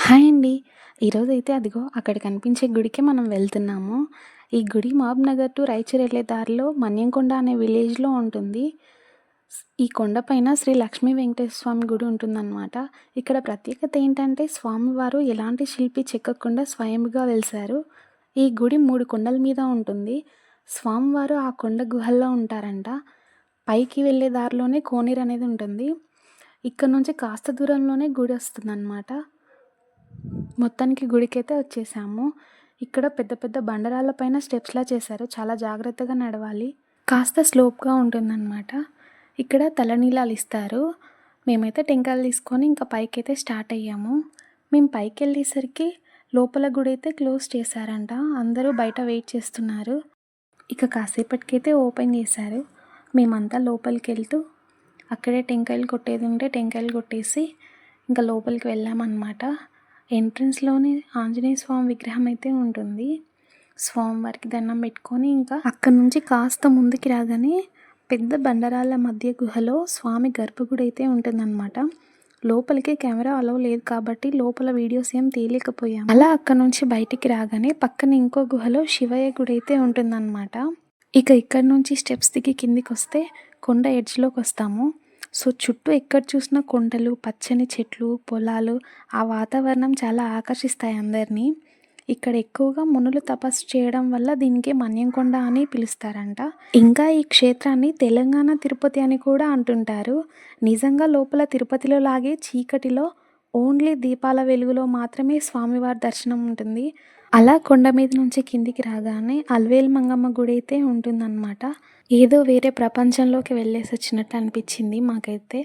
Hi అండి. ఈరోజైతే అదిగో అక్కడ కనిపించే గుడికే మనం వెళ్తున్నాము. ఈ గుడి మహబూబ్‌నగర్ టు రాయచూర్ ఎళ్ళే దారిలో మన్యంకొండ అనే విలేజ్‌లో ఉంటుంది. ఈ కొండపైన శ్రీ లక్ష్మీ వెంకటేశ్వర స్వామి గుడి ఉంటుందనమాట. ఇక్కడ ప్రత్యేకత ఏంటంటే స్వామివారు ఎలాంటి శిల్పి చెక్కకుండా స్వయంగా వెలిసారు. ఈ గుడి 3 కొండల మీద ఉంటుంది. స్వామివారు ఆ కొండ గుహల్లో ఉంటారంట. పైకి వెళ్ళే దారిలోనే కోనేరు అనేది ఉంటుంది. ఇక్కడ నుంచి కాస్త దూరంలోనే గుడొస్తుందనమాట. మొత్తానికి గుడికైతే వచ్చేసాము. ఇక్కడ పెద్ద పెద్ద బండరాళ్ళ పైన స్టెప్స్‌లా చేశారు. చాలా జాగ్రత్తగా నడవాలి. కాస్త స్లోప్‌గా ఉంటుందనమాట. ఇక్కడ తలనీలాలిస్తారు. మేమైతే టెంకాయలు తీసుకొని ఇంకా పైకైతే స్టార్ట్ అయ్యాము. మేము పైకెళ్ళేసరికి లోపల గుడైతే క్లోజ్ చేశారంట. అందరూ బయట వెయిట్ చేస్తున్నారు. ఇక కాసేపటికైతే ఓపెన్ చేశారు. మేమంతా లోపలికెళ్తూ అక్కడే టెంకాయలు కొట్టేది ఉంటే టెంకాయలు కొట్టేసి ఇంకా లోపలికి వెళ్ళామన్నమాట. ఎంట్రన్స్‌లోనే ఆంజనేయ స్వామి విగ్రహం అయితే ఉంటుంది. స్వామివారికి దండం పెట్టుకొని ఇంకా అక్కడి నుంచి కాస్త ముందుకి రాగానే పెద్ద బండరాళ్ళ మధ్య గుహలో స్వామి గర్భగుడి అయితే ఉంటుందన్నమాట. లోపలికి కెమెరా అలౌ లేదు కాబట్టి లోపల వీడియోస్ ఏం తీయలేకపోయాము. అలా అక్కడి నుంచి బయటికి రాగానే పక్కన ఇంకో గుహలో శివయ్య గుడి అయితే ఉంటుందన్నమాట. ఇక ఇక్కడి నుంచి స్టెప్స్ దిగి కిందికొస్తే కొండ ఎడ్జ్‌లోకి వస్తాము. సో చుట్టూ ఎక్కడ చూసినా కొండలు, పచ్చని చెట్లు, పొలాలు, ఆ వాతావరణం చాలా ఆకర్షిస్తాయి అందరినీ. ఇక్కడ ఎక్కువగా మునులు తపస్సు చేయడం వల్ల దీనికి మన్యంకొండ అని పిలుస్తారంట. ఇంకా ఈ క్షేత్రాన్ని తెలంగాణ తిరుపతి అని కూడా అంటుంటారు. నిజంగా లోపల తిరుపతిలో లాగే చీకటిలో ఓన్లీ దీపాల వెలుగులో మాత్రమే స్వామివారి దర్శనం ఉంటుంది. అలా కొండ మీద నుంచి కిందికి రాగానే అల్వేలు మంగమ్మ గుడి అయితే ఉంటుందన్నమాట. ఏదో వేరే ప్రపంచంలోకి వెళ్ళేసి వచ్చినట్టు అనిపించింది మాకైతే.